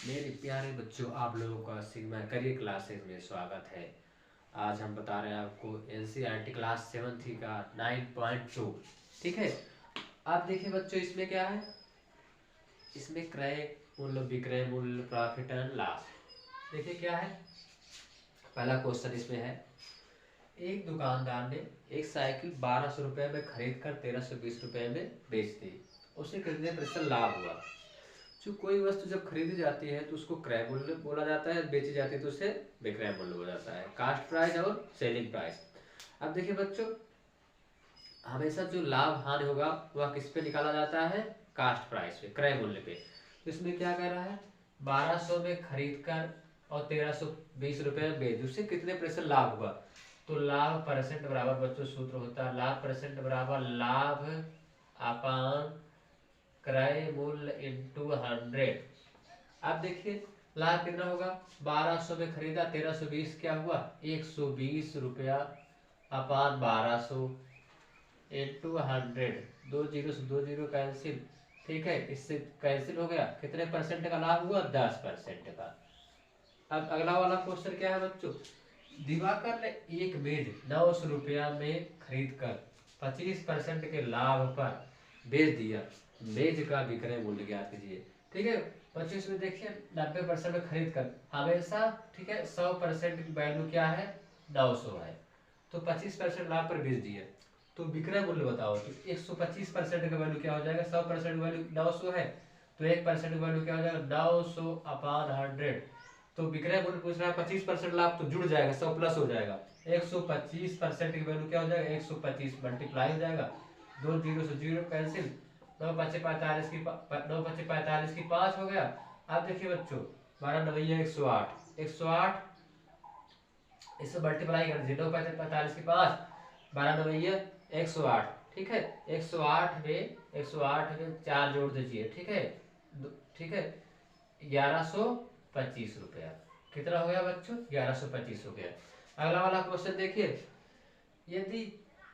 मेरे प्यारे बच्चों, आप लोगों का सिग्मा करियर क्लासेस में स्वागत है। आज हम बता रहे हैं आपको एनसीईआरटी क्लास 7 का 9.2। ठीक है। आप देखिए बच्चों, इसमें क्या है। इसमें क्रय मूल्य, विक्रय मूल्य, प्रॉफिट एंड लॉस। देखिए क्या है। पहला क्वेश्चन इसमें है, एक दुकानदार ने एक साइकिल 1200 रुपये में खरीद कर 1320 रुपये में बेच दी। उसे कितने प्रतिशत लाभ हुआ। जो कोई वस्तु जब खरीदी जाती है तो उसको क्रय मूल्य बोला जाता है, बेची जाती है तो उसे विक्रय मूल्य बोला जाता है, कास्ट प्राइस और सेलिंग प्राइस। अब देखिए बच्चों, हमेशा जो लाभ हानि होगा वह किस पे निकाला जाता है, कास्ट प्राइस पे, क्रय मूल्य पे। तो इसमें क्या कह रहा है, 1200 में खरीद कर और 1320 रुपये में बेच, उससे कितने प्रतिशत लाभ हुआ। तो लाभ परसेंट बराबर बच्चों सूत्र होता है, लाभ परसेंट बराबर लाभ अपान क्रय मूल्य इंटू 100। अब देखिए लाभ कितना होगा, 1200 में खरीदा, 1320 क्या हुआ, 120 रुपया अपान 1200 इंटू 100। दो जीरो से दो जीरो कैंसिल। ठीक है, इससे कैंसिल हो गया, कितने परसेंट का लाभ हुआ, 10% का। अब अगला वाला क्वेश्चन क्या है बच्चों, दिवाकर ने एक मेज 900 रुपया में खरीद कर 25% के लाभ पर बेच दिया। मेज का विक्रय मूल्य ज्ञात कीजिए। ठीक है। 25 में देखिए 90% में खरीद कर, हमेशा ठीक है 100% की वैल्यू क्या है, 900 है। तो 25% लाभ पर बेच दिया, तो विक्रय मूल्य बताओ। तो 125% का वैल्यू क्या हो जाएगा, 100% वैल्यू 900 है, तो 1% वैल्यू क्या हो जाएगा, 900 अपान 100। तो विक्रय मूल्य पूछ रहा है, 25% लाभ तो जुड़ जाएगा, 100 प्लस हो जाएगा। 125% की वैल्यू क्या हो जाएगा, 125 मल्टीप्लाई हो जाएगा, दो जीरो से जीरो कैंसिल, 9 × 5 = 45 की 9 × 5 = 5 हो गया। अब देखिए बच्चों, 12 × 9 = 108, 108 इससे मल्टीप्लाई कर दीजिए, 9 × 5 = 5, 12 × 9 = 108। ठीक है, 108 में 4 जोड़ दीजिए। ठीक है, ठीक है, 1125 रुपया। कितना हो गया बच्चों, 1125 हो गया। अगला वाला क्वेश्चन देखिए, यदि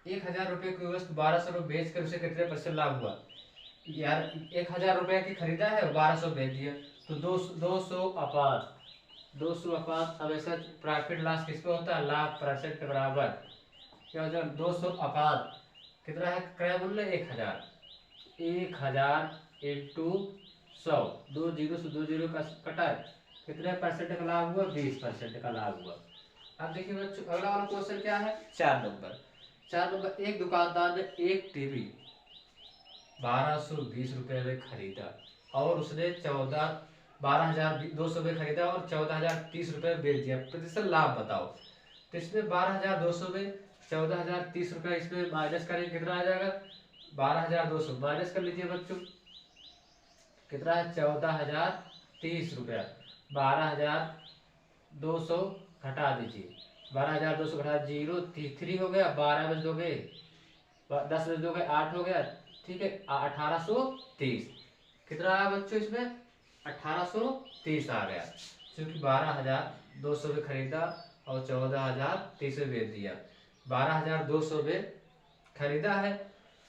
1000 रुपये की वस्तु 1200 में बेच कर उसे कितने परसेंट लाभ हुआ। यार 1000 रुपये की खरीदा है, 1200 बेच दिया, तो 200 अपान हमेशा प्रॉफिट लॉस किस पे होता है, लाभ परसेंट बराबर क्या हो जाएगा, 200 अपान कितना है, क्रय मूल्य 1000, 1000 इंटू 100, दो जीरो से दो जीरो का कटा, कितने परसेंट का लाभ हुआ, 20% का लाभ हुआ। अब देखिए बच्चों, अगला वाला क्वेश्चन क्या है, 4 नंबर। 4 नंबर, एक दुकानदार ने एक टीवी 1220 रुपये में खरीदा और उसने 12,200 में खरीदा और 14,030 रुपये में बेच दिया, प्रतिशत लाभ बताओ। तो इसमें 12,200 में 14,030 रुपये इसमें माइनस करेंगे, कितना आ जाएगा, 12,200 माइनस कर लीजिए बच्चों, कितना है, 14,030 रुपया, 12,200 घटा दीजिए, 12,200 घटा जीरो, 3 हो गया, 12 में दोगे 10 में दोगे 8 हो गया। ठीक है, 1830 कितना आया बच्चों इसमें, 1830 आ गया, क्योंकि 12,200 में खरीदा और 14,030 में बेच दिया। 12,200 में खरीदा है,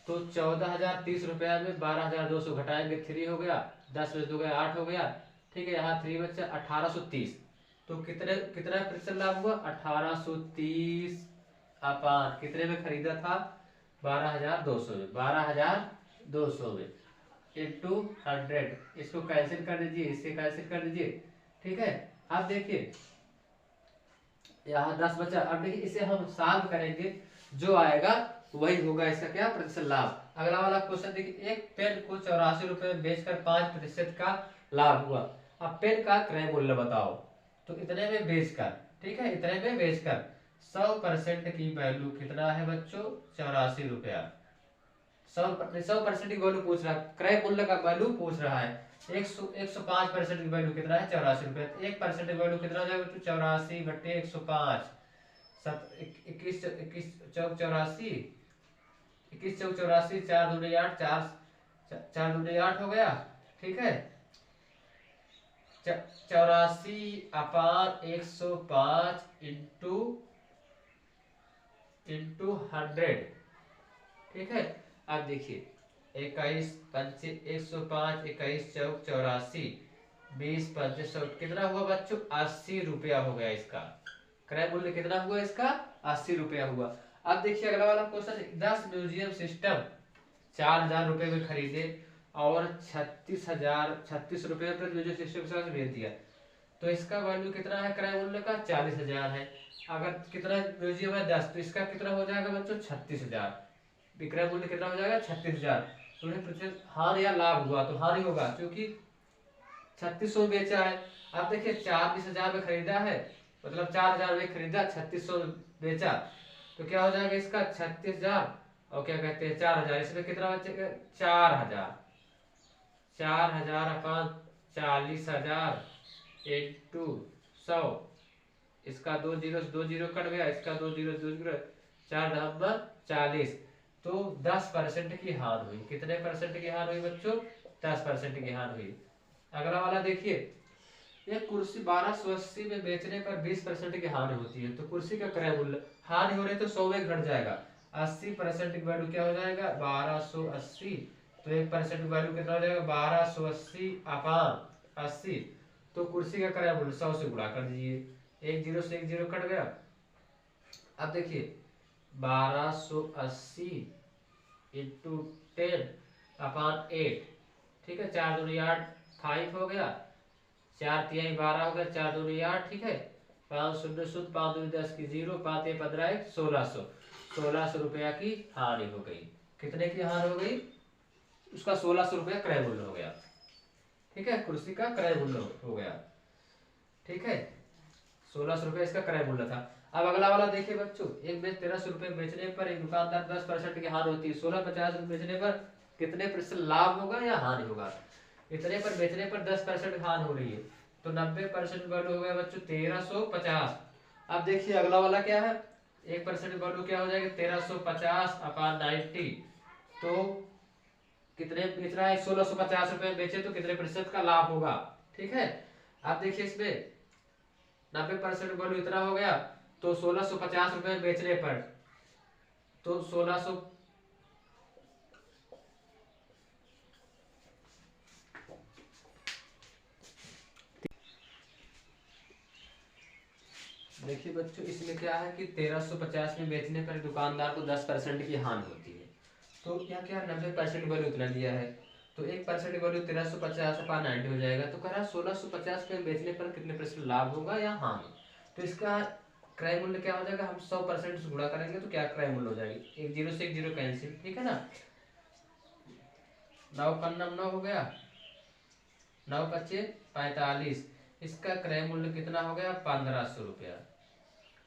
तो 14,030 रुपया में 12,200 घटाएंगे, 3 हो गया, 10 में 2 गया 8 हो गया। ठीक है, यहाँ 3 बच्चा 1830, तो कितने कितना प्रतिशत लाभ हुआ, 1830 अपान कितने में खरीदा था, 12,200 में, 12,200 में इंटू 100, इसको कैंसिल कर दीजिए, इससे कैंसिल कर दीजिए। ठीक है, अब देखिए यहाँ 10 बचा। अब देखिए इसे हम सॉल्व करेंगे, जो आएगा वही होगा इसका क्या, प्रतिशत लाभ। अगला वाला क्वेश्चन देखिए, एक पेन को 84 रुपये में बेचकर 5% का लाभ हुआ। अब पेन का क्रय मूल्य बताओ। तो इतने में बेचकर, ठीक है, इतने में बेचकर 100% की वैल्यू कितना है बच्चों, 84 रुपया। 100% की वैल्यू पूछ रहा है, क्रय मूल्य का वैल्यू पूछ रहा है। 105% की वैल्यू कितना है, 84 रुपया। 1% की वैल्यू कितना हो जाएगा, 84/105, 21 21 चौक 84, 21 चौक 84, 4 दूनी 8, 4 दूनी 8 हो गया। ठीक है, 84/105 इंटू 100। ठीक है, अब देखिए 21 पंचे 105, 21 चौक 84, 20 25 100 कितना हुआ बच्चों? 80 रुपया हो गया इसका। क्रय मूल्य कितना हुआ इसका? 80 रुपया हुआ। अब देखिए अगला वाला क्वेश्चन, 10 म्यूजियम सिस्टम 4000 रुपये में खरीदे और 36 रुपये पर म्यूजियम सिस्टम के साथ बेच दिया, तो इसका वैल्यू कितना है क्रय मूल्य का? 40,000 है। अगर कितना म्यूजियम है? 10, तो इसका कितना हो जाएगा बच्चों? 36,000। विक्रय मूल्य कितना हो जाएगा? 36,000। तो उन्हें प्रतिशत हानि या लाभ हुआ, तो हानि होगा क्योंकि 3600 बेचा है। अब देखिए 40,000 में खरीदा है, मतलब 4000 में खरीदा, 3600 बेचा, तो क्या हो जाएगा इसका? 36,000 और क्या कहते हैं 4000, इसमें कितना बचेगा? 4000। 4000 अपन 40,000 इंटू 100, इसका 2 जीरो कट गया, इसका 2 जीरो 4 40, तो 10% की हार हुई। कितने परसेंट की हार हुई बच्चों? 10% की हार हुई। अगला वाला देखिए, एक कुर्सी 1280 में बेचने पर 20% की हानि होती है, तो कुर्सी का क्रय मूल्य, हानि हो रही तो 100 में घट जाएगा, 80% की वैल्यू क्या हो जाएगा? 1280। तो 1% की वैल्यू कितना हो जाएगा? 1280 अपान 80, तो कुर्सी का क्रय मूल्य 100 से गुणा कर दीजिए, 1 जीरो से 1 जीरो कट गया। अब देखिए 1280 इंटू 10 अपान 8, ठीक है, 4 दूनी 8, 5 हो गया, 4 तिहाई 12 हो गया, 4 दूनी 8, ठीक है, 5 शून्य शून्य, 5 दूनी 10 की 0, 5 तिहाई 15 1, 1600। 1600 रुपया की हानि हो गई। कितने की हानि हो गई? उसका 1600 रुपया क्रय मूल्य हो गया, ठीक है, कुर्सी का क्रय मूल्य हो गया, ठीक है, 1600 रुपया इसका क्रय मूल्य था। अब अगला वाला देखिए बच्चों, एक बेच 1300 रुपये बेचने पर एक दुकानदार 10% की हानि होती है, 1650 बेचने पर कितने प्रतिशत लाभ होगा या हानि होगा? इतने पर बेचने पर 10% हानि हो रही है, तो 90% वैल्यू हो गया बच्चों 1350। अब देखिए अगला वाला क्या है, 1% वैल्यू क्या हो जाएगा? 1350 अपान 90, तो कितने बेच रहा है? 1650 रुपये बेचे तो कितने प्रतिशत का लाभ होगा, ठीक है। अब देखिए इसमें 90% वैल्यू इतना हो गया, तो 1650 रुपये बेचने पर, तो 1600, देखिए बच्चों इसमें क्या है कि 1350 में बेचने पर दुकानदार को 10% की हानि होती है, तो क्या क्या 90% वैल्यू उतना दिया है, तो 1% वैल्यू 1350 अपान 90 हो जाएगा, तो कह रहा 1650 में बेचने पर कितने प्रतिशत लाभ होगा या हानि। तो इसका क्रय मूल्य क्या हो जाएगा? हम 100% से गुणा करेंगे तो क्या क्रय मूल्य हो जाएगी? 1 जीरो से 1 जीरो कैंसिल, ठीक है ना, 9 पन्ना 9 हो गया, 9 पच्चे 45, इसका क्रय मूल्य कितना हो गया? 1500 रुपया।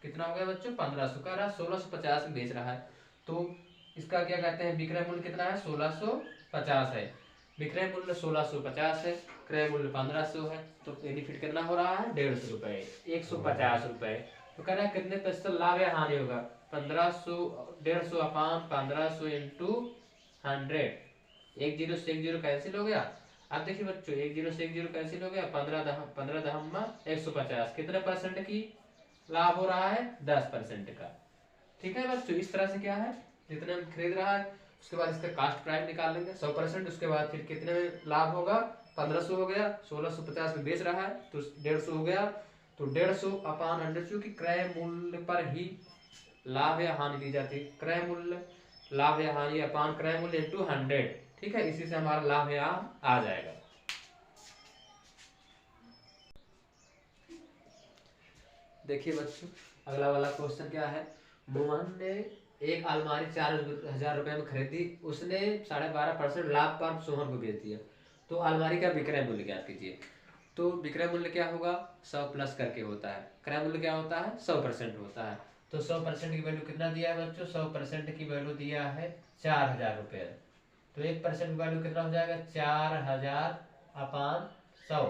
कितना हो गया बच्चों? 1500 का रहा, 1650 में बेच रहा है, तो इसका क्या कहते हैं विक्रय मूल्य कितना है? 1650 है। विक्रय मूल्य 1650 है, क्रय मूल्य 1500 है, तो बेनिफिट कितना हो रहा है? 150 रुपए, 150 रुपए। तो कह रहा है कितने प्रतिशत लाभ या हानि होगा? 1500, 150 अपान 1500 इंटू 100, 1 जीरो से 1 जीरो कैंसिल हो गया। अब देखिए बच्चों 1 जीरो से 1 जीरो कैंसिल हो गया, 15 दहम्मा 150, कितने परसेंट की लाभ हो रहा है? 10% का, ठीक है बच्चों। इस तरह से क्या है, जितने में खरीद रहा है उसके बाद इसका कास्ट प्राइस निकाल लेंगे 100%, उसके बाद फिर कितने में लाभ होगा? 1500 हो गया, 1650 में बेच रहा है तो 150 हो गया, तो 150 अपान 100, क्योंकि क्रय मूल्य पर ही लाभ या हानि दी जाती है, क्रय मूल्य लाभ या हानि अपान क्रय मूल्य इंटू 100, ठीक है, इसी से हमारा लाभ या आ जाएगा। देखिए बच्चों अगला वाला क्वेश्चन क्या है, मोहन ने एक अलमारी 4000 रुपए में खरीदी, उसने 12.5% लाभ पर सोहन को बेच दिया, तो अलमारी का विक्रय मूल्य ज्ञात कीजिए। तो विक्रय मूल्य क्या होगा? 100 प्लस करके होता है, क्रय मूल्य क्या होता है? 100% होता है, तो 100% की वैल्यू कितना दिया है बच्चों? 100% की वैल्यू दिया है 4000 रुपये, तो 1% वैल्यू कितना हो जाएगा? 4000 अपान 100,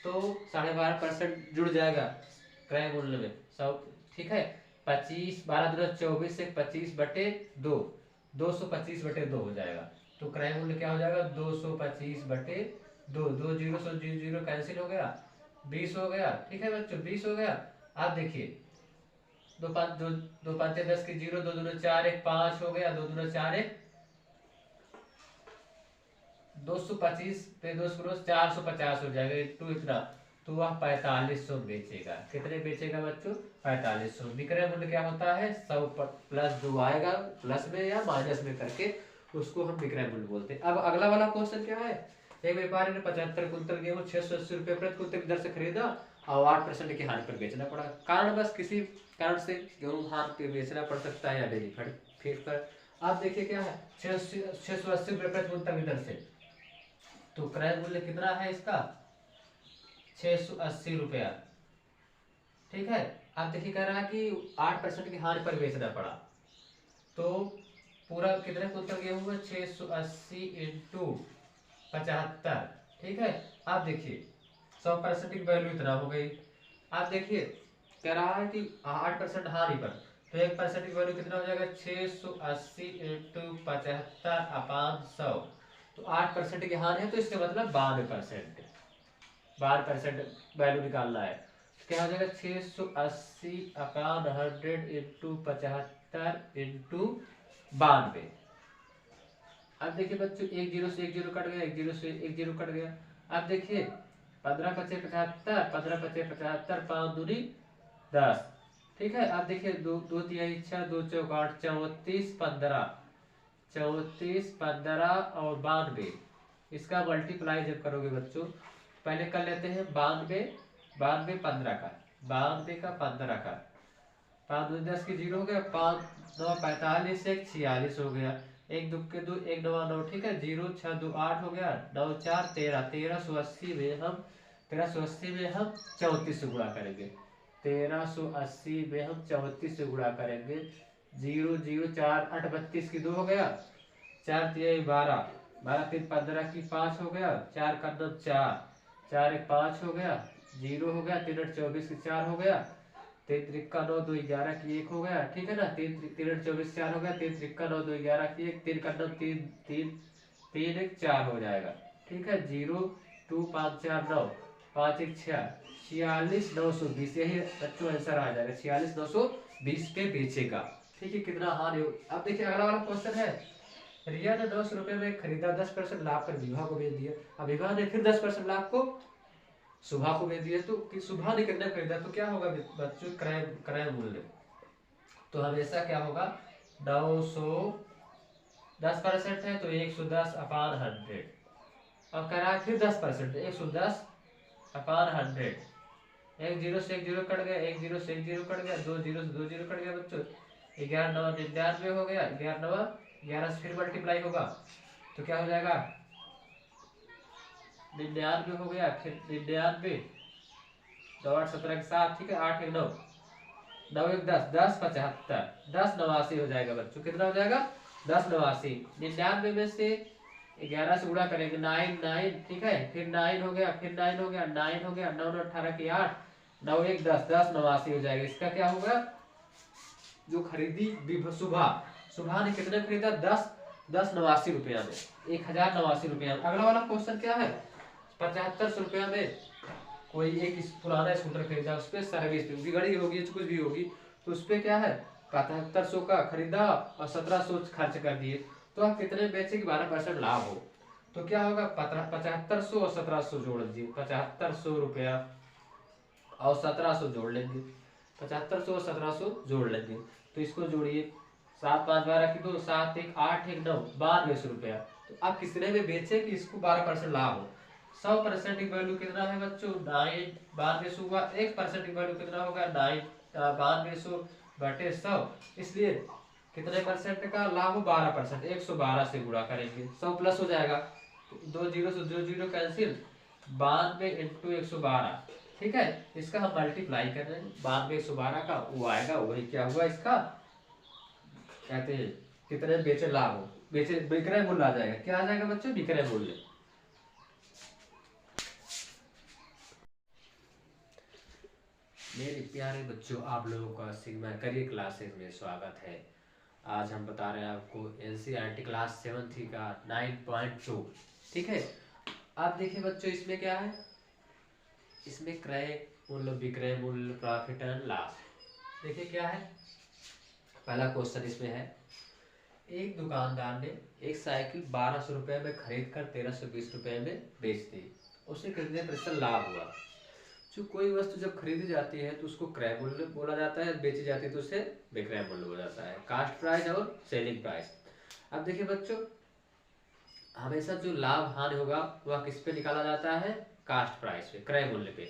तो 12.5% जुड़ जाएगा क्रय मूल्य में 100, ठीक है, 25, 12 दूना 24 से 25/2, 225/2 हो जाएगा, तो क्रय मूल्य क्या हो जाएगा? 225/2, 2 जीरो से जीरो कैंसिल हो गया, 20 हो गया, ठीक है बच्चों 20 हो गया। अब देखिए 2 5 10 की 0, 2 दूना 4 1 5 हो गया, 2 दूना 4 1 225 पे 200 450 हो जाएगा इंटू इतना, तो वह 4500 बेचेगा। कितने बेचेगा बच्चों? 4500। विक्रय मूल्य क्या होता है? 100 प्लस जो आएगा प्लस में या माइनस में करके उसको हम विक्रय मूल्य बोलते हैं। अब अगला वाला क्वेश्चन क्या है? एक व्यापारी ने 75 कुंतल गेहूं 680 रुपये प्रति कुंतल की दर से खरीदा और 8% की हानि पर बेचना पड़ा। कारण बस किसी कारण से गेहूं हानि पे बेचना पड़ सकता है या डेली फीड पर। आप देखिए क्या है, 680 रुपये प्रति कुंतल की दर से, तो क्रय मूल्य कितना है इसका? 680 रुपया। ठीक है, आप देखिए कह रहा है कि 8% की हानि पर बेचना पड़ा, तो पूरा कितने कुंतल गेहूं है? 680 इंटू 75। ठीक है, आप देखिए 100% की वैल्यू इतना हो गई। आप देखिए कह रहा है कि 8% हानि पर, तो 1% की वैल्यू कितना हो जाएगा? 680 इंटू 75 अपान 100। तो 8% की हानि है तो इसका मतलब 92%, 12% वैल्यू निकालना है। तो क्या हो जाएगा? 680 अपान 100 इंटू 75 इंटू 92। अब देखिए बच्चों, एक जीरो से एक जीरो कट गया, एक जीरो से एक जीरो कट गया। अब देखिए 15 पचे 75, 15 पचे 75, 5 दूनी 10। ठीक है, अब देखिए दो दो तिहाई 6, 2 चौक 8, 34 15, 34 15 और 92। इसका मल्टीप्लाई जब करोगे बच्चों, पहले कर लेते हैं 92, 92 15 का, 92 का 15 का, 5 दूनी 10 की जीरो हो गया, 5 9 45, 1 46 हो गया, एक दो के दो, एक नवा 9। ठीक है, 0 6 2 8 हो गया, 9 4 13, 1380 में हम 1380 में हम 34 से गुणा करेंगे। 1380 में हम 34 से गुणा करेंगे। 0 0 4 8 32 की 2 हो गया, 4 3 12, 12 3 15 की 5 हो गया, 4 का 9 4, 4 1 5 हो गया, 0 हो गया, 3 8 24 की 4 हो गया, 3 त्रिका 9 2 11 की 1 हो गया। ठीक है ना, 3 3 8 24 4 हो गया, 3 त्रिका 9 2 11 की 1, 3 का 9 3 3 3 1 4 हो जाएगा। ठीक है, 0 2 5 4 9, 5 1 6, 46 920, यही बच्चों आंसर आ जाएगा। 46 920 पे बेचेगा। ठीक है, कितना हानि हो। अब देखिए अगला वाला क्वेश्चन है, रिया ने 10 रुपए में खरीदा, 10% लाभ पर विवाह को बेच दिया। अब विवाह ने फिर 10% लाभ को सुबह को बेच दिया, तो सुबह ने कितने खरीदा, तो क्या होगा बच्चों? क्रय क्रय मूल्य। तो हमेशा क्या होगा? 900, 10% है तो 110 अपान 100। अब कह रहा है फिर 10%, 110 अपान 100। एक जीरो से एक जीरो कट गया, एक जीरो से एक जीरो कट गया, 2 जीरो से 2 जीरो कट गया बच्चों। 11 9 99 हो गया, 11 9 11 से फिर मल्टीप्लाई होगा, तो क्या हो जाएगा? 99 हो गया, फिर 99, 9 8 17 के 7। ठीक है, 8 1 9, 9 1 10, 10 75, 10 89 हो जाएगा बच्चों। कितना हो जाएगा? 10 89। 99 में से 11 से गुणा करेंगे, 9 9। ठीक है, फिर 9 हो गया, फिर 9 हो गया, 9 हो गया, 9 9 18 की 8, 9 1 10, 10 89 हो जाएगा। इसका क्या होगा? जो खरीदी सुबह, सुबह ने कितने खरीदा? 10 10 89 रुपया में, 1089 रुपया में। अगला वाला क्वेश्चन क्या है? 75 रुपया में कोई एक पुराना स्कूटर खरीदा, उस पर सर्विस बिगड़ी होगी, कुछ भी होगी, तो उस पर क्या है? 7500 का खरीदा और 1700 खर्च कर दिए, तो आप कितने बेचे कि 12% लाभ हो, तो क्या होगा? 7500 और 1700 जोड़ दीजिए, 7500 रुपया और 1700 जोड़ लेंगे, 7500 और 1700 जोड़ लेंगे, तो इसको जोड़िए, 7 5 12 की 2, 7 1 8 1 9, 9200 रुपया। तो आप कितने में बेचे कि इसको 12% लाभ हो? 100% की वैल्यू कितना है बच्चों? 9 9200 हुआ। 1% की वैल्यू कितना होगा? 9 9200 बटे 100, इसलिए कितने परसेंट का लाभ हो? 12%। 112 से गुणा करेंगे, 100 प्लस हो जाएगा, 2 जीरो से 2 जीरो कैंसिल, 92 इंटू 112। ठीक है, इसका हम मल्टीप्लाई कर रहे हैं, 92 112 का वो आएगा, वही क्या हुआ इसका कहते हैं कितने बेचे लाभ हो, बेचे विक्रय मूल्य आ जाएगा। क्या आ जाएगा बच्चों? विक्रय मूल्य। मेरे प्यारे बच्चों, आप लोगों का सिग्मा करियर क्लासेस में स्वागत है। आज हम बता रहे हैं आपको एनसीईआरटी क्लास 7 का 9.2। ठीक है, आप देखिए बच्चों इसमें क्या है? इसमें क्रय मूल्य, विक्रय मूल्य, प्रॉफिट एंड लॉस। देखिए क्या है, पहला क्वेश्चन इसमें है, एक दुकानदार ने एक साइकिल 1200 रुपये में खरीद कर 1320 रुपये में बेच दी, उसे कितने प्रतिशत लाभ हुआ? जो कोई वस्तु जब खरीदी जाती है तो उसको क्रय मूल्य बोला जाता है, बेची जाती है तो उसे विक्रय मूल्य बोला जाता है, कास्ट प्राइस और सेलिंग प्राइस। अब देखिए बच्चों, हमेशा जो लाभ हानि होगा वह किस पे निकाला जाता है? कास्ट प्राइस पे, क्रय मूल्य पे।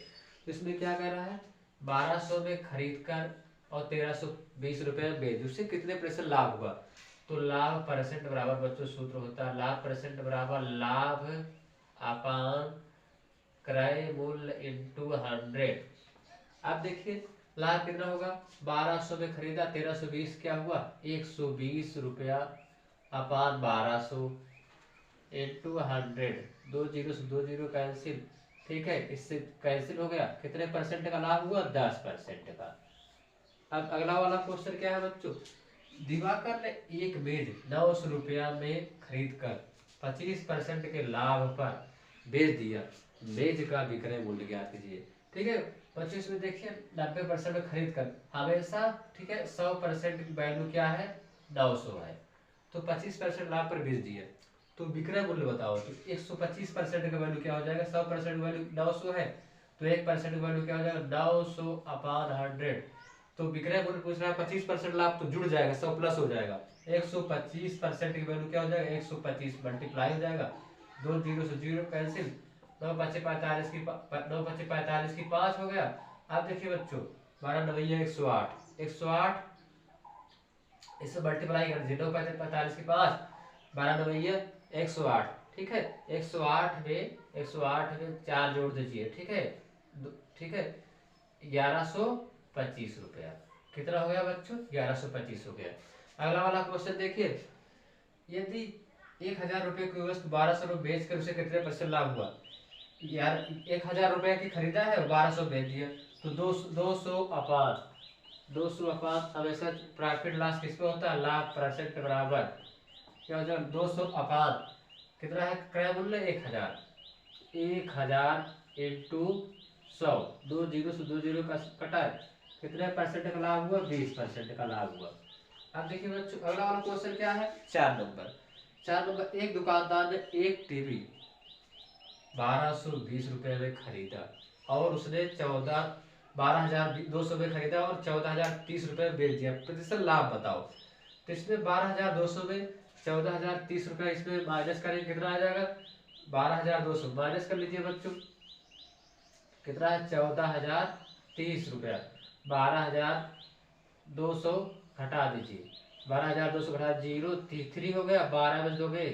तो इसमें क्या कह रहा है, 1200 में खरीद कर और 1320 रुपये में बेच, उससे कितने प्रतिशत लाभ हुआ? तो लाभ परसेंट बराबर बच्चों सूत्र होता है, लाभ परसेंट बराबर लाभ अपान क्रय मूल्य इंटू 100। अब देखिए लाभ कितना होगा, 1200 में खरीदा, 1320 क्या हुआ, 120 रुपया अपान 1200 इंटू 100। 2 जीरो से 2 जीरो कैंसिल, ठीक है, इससे कैंसिल हो गया, कितने परसेंट का लाभ हुआ? 10% का। अब अगला वाला क्वेश्चन क्या है बच्चों, दिवाकर ने एक मेज 900 रुपया में खरीद कर 25% के लाभ पर बेच दिया, मेज का विक्रय मूल्य ज्ञात कीजिए। ठीक है, 25 में देखिए 90% में खरीद कर, हमेशा ठीक है 100% की वैल्यू क्या है? 900 है, तो 25% लाभ पर बेच दिया, तो विक्रय मूल्य बताओ। तो 125% का वैल्यू क्या हो जाएगा? 100% वैल्यू 900 है, तो 1% की वैल्यू क्या हो जाएगा? 900 अपान 100। तो विक्रय मूल्य पूछ रहा है, 25% लाभ तो जुड़ जाएगा, 100 प्लस हो जाएगा, 125% की वैल्यू क्या हो जाएगा? 125 मल्टीप्लाई हो जाएगा, 2 जीरो से जीरो कैंसिल, 9 पच्चे 45 की 9 पच्चे 45 की 5 हो गया। अब देखिए बच्चों, 12 नवैया 108, 108 इससे मल्टीप्लाई कर दीजिए, 9 पच्चे 45 की 5, 12 नवैया 108, ठीक है, 108 में 4 जोड़ दीजिए, ठीक है, ठीक है, 1125 रुपया। कितना हो गया बच्चों? 1125 हो गया। अगला वाला क्वेश्चन देखिए, यदि 1000 रुपये की वस्तु 1200 में बेच कर उसे कितने परसेंट लाभ हुआ? यार 1000 रुपये की खरीदा है और 1200 बेच दिया, तो 200 अपान हमेशा प्रॉफिट लॉस किस पे होता है? लाभ परसेंट बराबर क्या हो जाएगा? 200 अपान कितना है क्रय मूल्य? 1000, 1000 इंटू 100, 2 जीरो से 2 जीरो का कटा है, कितने परसेंट का लाभ हुआ? 20% का लाभ हुआ। अब देखिए बच्चों, अगला वाला क्वेश्चन क्या है? 4 नंबर, एक दुकानदार ने एक टीवी 1220 रुपये में खरीदा और उसने 12,200 में खरीदा और 14,030 रुपये में बेच दिया, प्रतिशत लाभ बताओ। तो इसमें 12,200 में 14,030 रुपये इसमें माइनस करेंगे, कितना आ जाएगा? 12,200 माइनस कर लीजिए बच्चों, कितना है? 14,030 रुपया, 12,200 घटा दीजिए, 12,200 घटा 0 3 हो गया, 12 में दोगे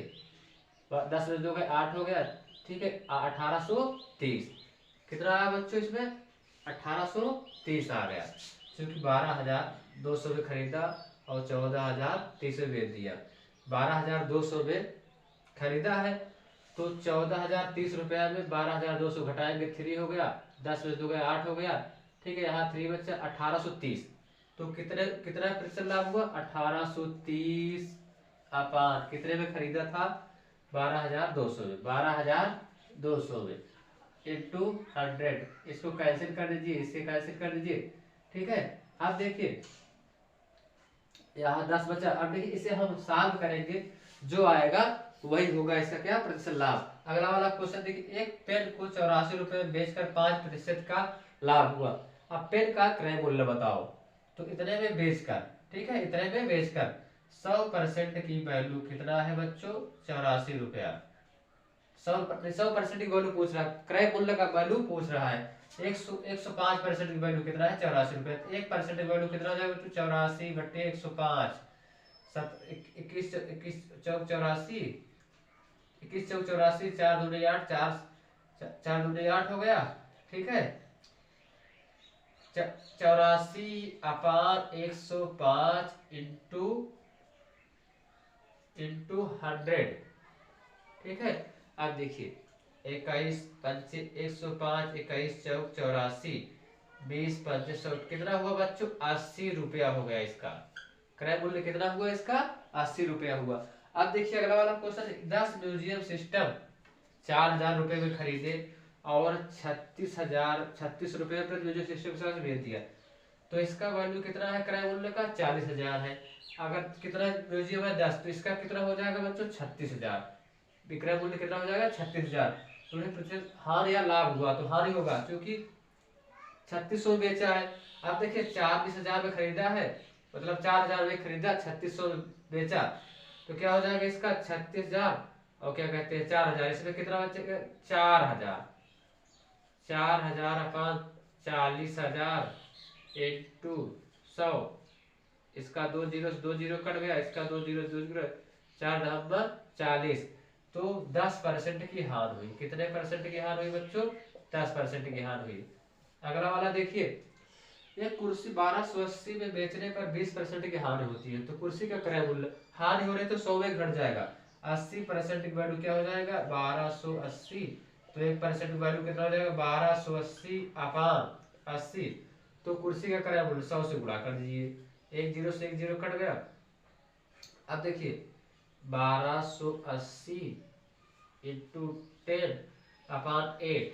10 में दोगे 8 हो गया, ठीक है, 1830। कितना आया बच्चों इसमें? 1830 आ गया, क्योंकि 12,200 में खरीदा और 14,030 में बेच दिया। 12,200 में खरीदा है तो 14,030 रुपया में 12,200 घटाएंगे, 3 हो गया, 10 में 2 गया 8 हो गया, ठीक है, यहाँ 3 बच्चा 1830। तो कितना प्रतिशत लाभ हुआ? 1830 अपान कितने में खरीदा था? 12,200 में, 12,200 में इंटू 100, इसको कैंसिल कर दीजिए, इससे कैंसिल कर दीजिए, ठीक है। अब देखिए यहाँ 10 बचा, अब देखिए इसे हम सॉल्व करेंगे, जो आएगा वही होगा इसका क्या? प्रतिशत लाभ। अगला वाला क्वेश्चन देखिए, एक पेन को 84 रुपये में बेचकर 5% का लाभ हुआ, अब पेन का क्रय मूल्य बताओ। तो इतने में बेचकर, ठीक है, इतने में बेचकर 100% की वैल्यू कितना है बच्चों? 84 रुपया। 100% की वैल्यू पूछ रहा है, क्रय मूल्य का वैल्यू पूछ रहा है। 105% की वैल्यू कितना है? 84 रुपया। 1% की वैल्यू कितना हो जाएगा बच्चों? 84 बटे 105, 21 चौक 84, 21 चौक 84, 4 दूनी 8, 4 दूनी 8 हो गया, ठीक है, 84 अपान 105 इंटू 100, ठीक है। अब देखिए 21 पंचे 105, 21 चौक 84, 20 पंचे 100, कितना हुआ बच्चों? 80 रुपया हो गया इसका क्रय मूल्य। कितना हुआ इसका? 80 रुपया हुआ। अब देखिए अगला वाला क्वेश्चन, 10 म्यूजियम सिस्टम 4,000 रुपये में खरीदे और 36 रुपये पर म्यूजियम सिस्टम से बेच दिया, तो इसका वैल्यू कितना है क्रय मूल्य का 40,000 है। अगर कितना म्यूजियम है 10, तो इसका कितना हो जाएगा बच्चों 36,000। विक्रय मूल्य कितना हो जाएगा 36,000। तो प्रतिशत हानि या लाभ हुआ तो हानि होगा, क्योंकि 3600 बेचा है। अब देखिए 40,000 में खरीदा है, मतलब 4,000 में खरीदा, 3600 बेचा, तो क्या हो जाएगा इसका 36,000 और क्या कहते हैं 4,000, इसमें कितना बचेगा 4,000। 4,000 अपन 40,000 इंटू 100, इसका 2 जीरो कट गया, इसका 2 जीरो 4 नंबर 40। तो 10% की हार हुई। कितने परसेंट की हार हुई बच्चों 10% की हार हुई। अगला वाला देखिए, एक कुर्सी 1280 में बेचने पर 20% की हानि होती है, तो कुर्सी का क्रय मूल्य हानि हो रही तो 100 में घट जाएगा, 80% की वैल्यू क्या हो जाएगा 1280। तो 1% की वैल्यू कितना हो जाएगा 1280 अपान 80। तो कुर्सी का क्रय मूल्य 100 से गुणा कर दीजिए, एक जीरो से एक जीरो कट गया। अब देखिए 1280 इंटू 10 अपान 8,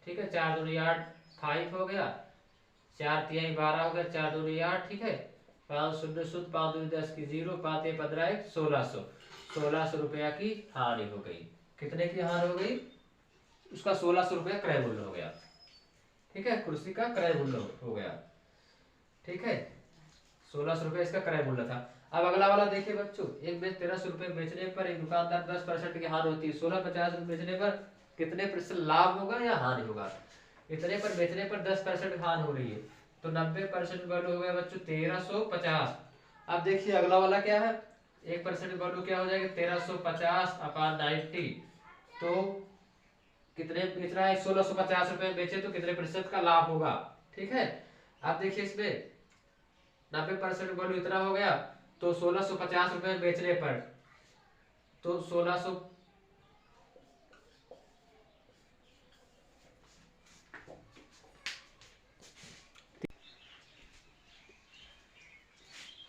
ठीक है, 4 दूनी 8 5 हो गया, 4 तिहाई 12 हो गया, 4 दूनी 8, ठीक है, 5 शून्य शून्य 5 दूनी 10 की 0, 5 एक 15 एक 1600। 1600 रुपया की हानि हो गई। कितने की हानि हो गई, उसका 1600 रुपया क्रय मूल्य हो गया, ठीक है, कुर्सी का क्रय मूल्य हो गया, ठीक है, 1600 रुपया इसका क्रय मूल्य था। अब अगला वाला देखिए बच्चों, एक बेच 1300 रुपये बेचने पर एक दुकानदार 10% की हानि होती है, 1650 बेचने पर कितने प्रतिशत लाभ होगा या हानि होगा। इतने पर बेचने पर 10% हानि हो रही है, तो 90% वैल्यू हो गया बच्चों 1350। अब देखिए अगला वाला क्या है, 1% वैल्यू क्या हो जाएगी 1350 अपान 90। तो कितने बेच रहा है 1650 रुपए बेचे तो कितने प्रतिशत का लाभ होगा, ठीक है। अब देखिए इसमें 90% वैल्यू इतना हो गया, तो 1650 रुपए बेचने पर तो 1600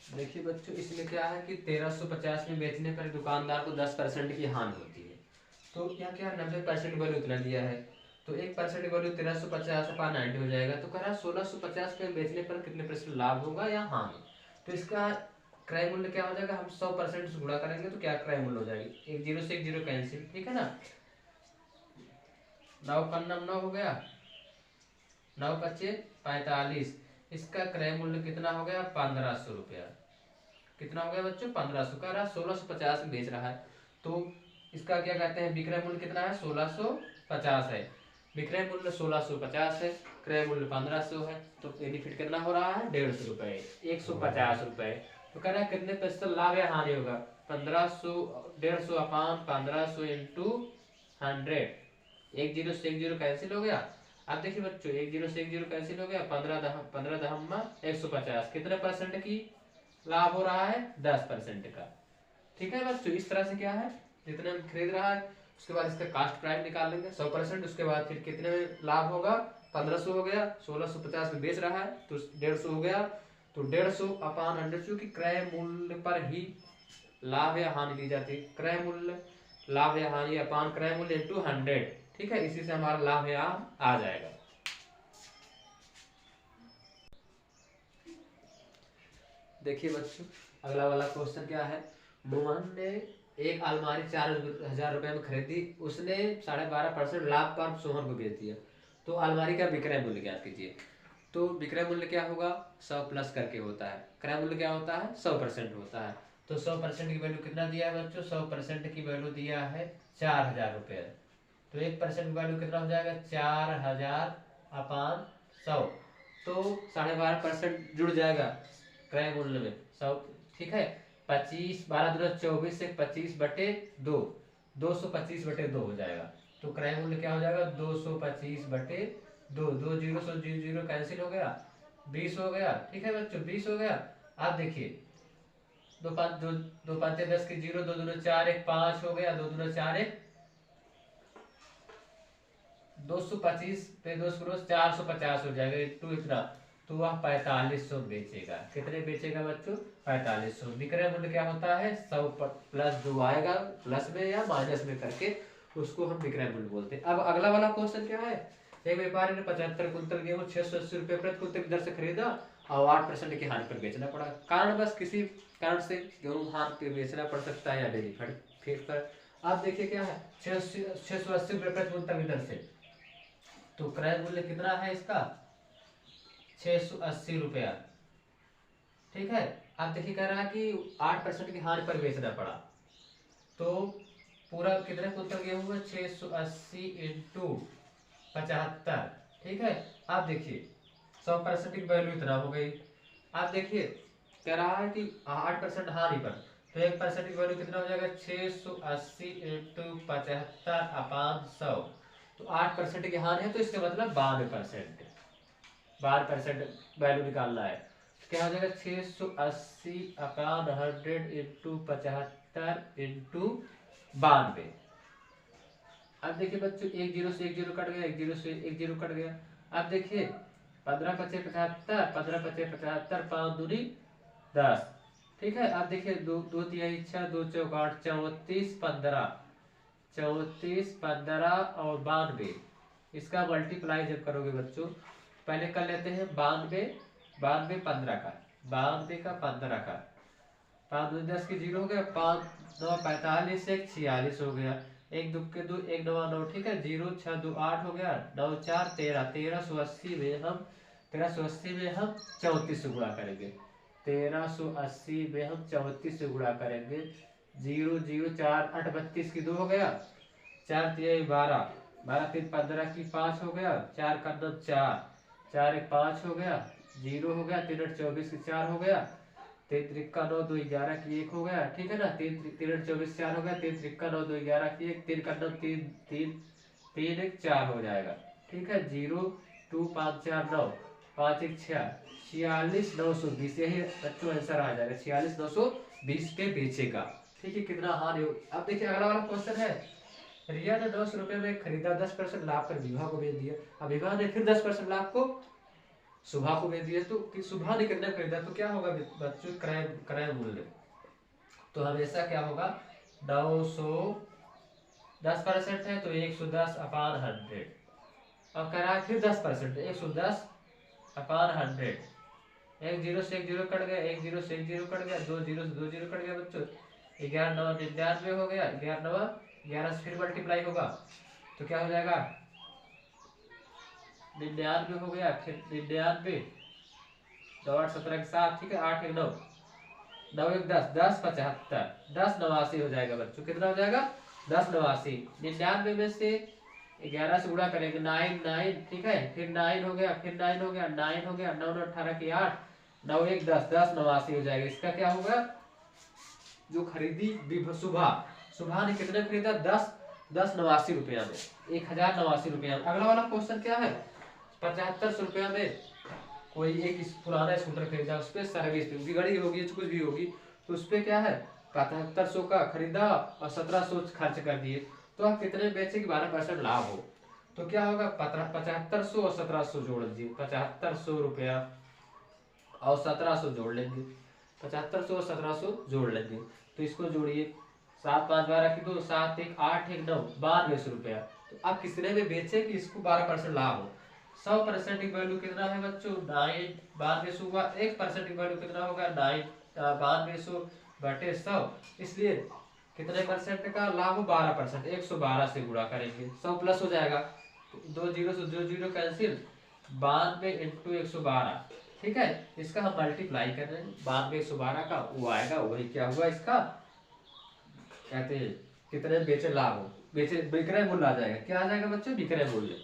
देखिए बच्चों इसमें क्या है कि 1350 में बेचने पर दुकानदार को 10% की हानि होती है, तो क्या क्या 90% वैल्यू इतना दिया है, तो 1% वैल्यू 1350 अपान 90 हो जाएगा। तो कह रहा है 1650 पे बेचने पर कितने परसेंट लाभ होगा या हानि। तो इसका क्रय मूल्य क्या हो जाएगा, हम 100% से गुणा करेंगे तो क्या क्रय मूल्य हो जाएगी, एक जीरो से एक जीरो कैंसिल, ठीक है ना, 9 पन्नम 9 हो गया, 9 पच्चे 45, इसका क्रय मूल्य कितना हो गया 1500 रुपया। कितना हो गया बच्चों 1500 का रहा, 1650 में बेच रहा है, तो इसका क्या कहते हैं विक्रय मूल्य कितना है 1650 है, विक्रय मूल्य 1650 है, क्रय मूल्य 1500 है, तो बेनिफिट कितना हो रहा है 150 रुपए, 150 रुपए। तो कह रहा है कितने प्रतिशत लाभ या हानि होगा, 1500 150 अपान 1500 इंटू 100, एक जीरो से एक जीरो कैंसिल हो गया। अब देखिए बच्चों एक जीरो से एक जीरो कैंसिल हो गया, 15 दहम 150, कितने परसेंट की लाभ हो रहा है 10% का, ठीक है बच्चों। इस तरह से क्या है जितने हम खरीद रहा है उसके बाद इसका कास्ट प्राइस निकाल लेंगे 100%, उसके बाद फिर कितने में लाभ होगा 1500 हो गया, 1650 में बेच रहा है तो 150 हो गया, तो 150 अपान 100, क्योंकि क्रय मूल्य पर ही लाभ या हानि दी जाती है, क्रय मूल्य लाभ या हानि अपान क्रय मूल्य इंटू 100, ठीक है, इसी से हमारा लाभ या आ जाएगा। देखिए बच्चों अगला वाला क्वेश्चन क्या है, मोहन ने एक अलमारी 4,000 रुपए में खरीदी, उसने 12.5% लाभ पर सोहन को बेच दिया, तो अलमारी का विक्रय मूल्य ज्ञात कीजिए। तो विक्रय मूल्य क्या होगा 100 प्लस करके होता है, क्रय मूल्य क्या होता है 100% होता है, तो 100% की वैल्यू कितना दिया है बच्चों, 100% की वैल्यू दिया है 4,000 रुपये, तो 1% वैल्यू कितना हो जाएगा 4,000 अपान 100, तो 12.5% जुड़ जाएगा क्रय मूल्य में 100, ठीक है, 25 12 दूना 24 से 25/2, 225/2 हो जाएगा, तो क्रय मूल्य क्या हो जाएगा 225/2, 2 जीरो से जीरो कैंसिल हो गया, 20 हो गया, ठीक है बच्चों 20 हो गया। आप देखिए 2 5 10 की 0, 2 दूना 4 1 5 हो गया, 2 दूना 4 1 225 पे 2 450 हो जाएगा, टू इतना, तो वह 4500 बेचेगा, कितने बेचेगा बच्चों 4500। विक्रय मूल्य क्या होता है 100 प्लस जो आएगा प्लस में या माइनस में करके उसको हम विक्रय मूल्य बोलते हैं। अब अगला वाला क्वेश्चन क्या है, एक व्यापारी ने 75 कुंतल गेहूं 680 रुपये प्रति कुंतल की दर से खरीदा और 8% की हानि पर बेचना पड़ा। कारण बस किसी कारण से गेहूं हानि पे बेचना पड़ सकता है या डेली फीड पर। आप देखिए क्या है 680 रुपये प्रति क्विंटल की दर से। तो क्रय मूल्य कितना है इसका 680 रुपया। ठीक है, आप देखिए कह रहा है कि 8% की हानि पर बेचना पड़ा। तो पूरा कितने क्विंटल गेहूं हुआ 680 इंटू 75। ठीक है, आप देखिए 100% की वैल्यू इतना हो गई। आप देखिए कह रहा है कि 8% हानि पर, तो 1% की वैल्यू कितना हो जाएगा 680 इंटू 75 अपान 100। तो 8% की हानि है तो इसका मतलब 92%। 12% वैल्यू निकालना है तो क्या हो जाएगा 680 अपान 100 इंटू 75 इंटू 92। अब देखिए बच्चों एक जीरो से एक जीरो कट गया, एक जीरो से एक जीरो कट गया। अब देखिए 15 पचे 75, 15 पचे 75, 5 दूनी 10। ठीक है, अब देखिए दो दो तिहाई 6, 2 चौक 8, 34 15, 34 15 और 92। इसका मल्टीप्लाई जब करोगे बच्चों, पहले कर लेते हैं 92, 92 15 का, 92 का 15 का, 5 2 10 की 0 हो गया, 5 9 45, 1 46 हो गया, एक दो के 2, एक 9 9। ठीक है, 0 6 2 8 हो गया, 9 4 13, 1380 में हम 34 से गुणा करेंगे। 1380 में हम 34 से गुणा करेंगे। 0 0 4 8 32 की 2 हो गया, 4 3 12, 12 3 15 की 5 हो गया, 4 का 9 4, 4 1 5 हो गया, 0 हो गया, 3 8 24 की 4 हो गया, 3 3 का 9 2 11 की 1 हो गया। ठीक है ना, 3 3 8 24 4 हो गया, 3 3 का 9 2 11 की 1, 3 का 9 3 3 3 1 4 हो जाएगा। ठीक है, 0 2 5 4 9, 5 1 6, 46 920, यही बच्चों आंसर आ जाएगा 46 920 पे बेचेगा। ठीक है, कितना हानि हो। अब देखिए अगला वाला क्वेश्चन है, रिया ने 10 रुपए में खरीदा, 10% लाभ कर विभा को बेच दिया। अब विभा ने फिर 10% लाभ को सुभा को बेच दिया। तो सुभा ने कितना खरीदा, तो क्या होगा बच्चों क्रय क्रय मूल्य। तो हमेशा क्या होगा 900, 10% है तो 110 अपान 100। अब कह रहा है फिर 10%, 110 अपान 100। एक जीरो से एक जीरो कट गया, एक जीरो से एक जीरो कट गया, 2 जीरो से 2 जीरो कट गया बच्चों। 11 9 99 हो गया, 11 9 11 से फिर मल्टीप्लाई होगा तो क्या हो जाएगा 99 हो गया, फिर 99 9 8 17 के 7। ठीक है, 8 1 9, 9 1 10, 10 75, 10 89 हो जाएगा बच्चों। कितना हो जाएगा 10 89। 99 में से 11 से गुणा करेंगे 9 9। ठीक है, फिर 9 हो गया, फिर 9 हो गया, 9 हो गया, 9 9 18 की 8, 9 1 10, 10 89 हो जाएगा। इसका क्या होगा जो खरीदी सुबह, सुबह ने कितने खरीदा 10 10 89 रुपया में, 1089 रुपया में। अगला वाला क्वेश्चन क्या है 7500 रुपया में कोई एक पुराना स्कूटर खरीदा, उस पर सर्विस बिगड़ी होगी कुछ भी होगी, तो उस पर क्या है 7500 का खरीदा और 1700 खर्च कर दिए। तो आप कितने बेचे कि 12% लाभ हो। तो क्या होगा 7500 और 1700 जोड़ दीजिए, 7500 रुपया और 1700 जोड़ लेंगे, 7500 और 1700 जोड़ लेंगे। तो इसको जोड़िए, 7 5 12 की 2, 7 1 8 1 9, 9200 रुपया। तो आप कितने में बेचे कि इसको 12% लाभ हो। 100% की वैल्यू कितना है बच्चों 9, 9200 हुआ। 1% की वैल्यू कितना होगा 9, 9200 बटे 100। इसलिए कितने परसेंट का लाभ हो 12%, 112 से गुणा करेंगे, 100 प्लस हो जाएगा, 2 जीरो से 2 जीरो कैंसिल, 92 इंटू 112। ठीक है, इसका हम मल्टीप्लाई कर रहे हैं 92 112 का, वो आएगा वही क्या हुआ इसका कहते हैं कितने बेचे लाभ हो, बेचे विक्रय मूल्य आ जाएगा। क्या आ जाएगा बच्चों विक्रय मूल्य।